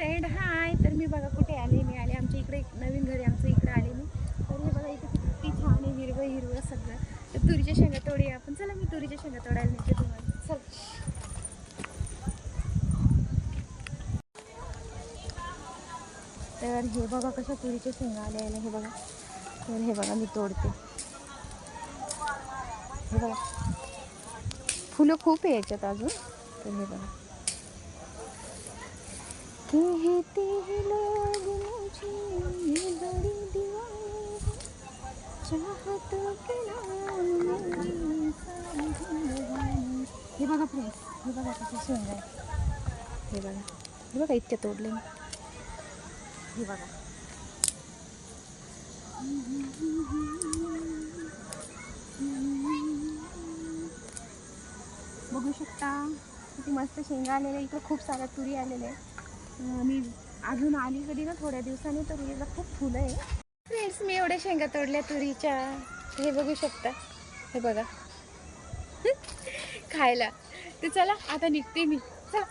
Friend हाय. तर मी बघा कुठे आले. मी आले आमच्या इकडे नवीन घरी आमचं इकडे आले मी. तर हे बघा इथे किती छान आहे हिरवं हिरवं सगळं. तर तुरीच्या शेंगा तोडूया आपण. चला मी तुरीच्या शेंगा तोडायला नेते तुम्हाला. चल. तर हे बघा कशा तुरीच्या शेंगा आल्या हे बघा. तर हे बघा मी तोडते. हे बघा फुलं खूप आहे याच्यात अजून. तर हे बघा कहते हैं लोग मुझे बड़ी दीवानी चाहतों के नाम मेरी सारी जिंदगानी. हे बघा फ्रेंड्स, हे बघा कशी शेंगा आहे. हे बघा इतके तोडले मी. हे बघा बघू शकता किती मस्त शेंगा आलेल्या. इकडे खूप साऱ्या तुरी आलेल्या आहे. मी अजून आली कधी ना थोड्या दिवसांनी. तर तुरीला खूप फुलं आहे. फ्रेंड्स मी एवढ्या शेंगा तोडल्या तुरीच्या. हे बघू शकता. हे बघा खायला. तर चला आता निघते मी. चला.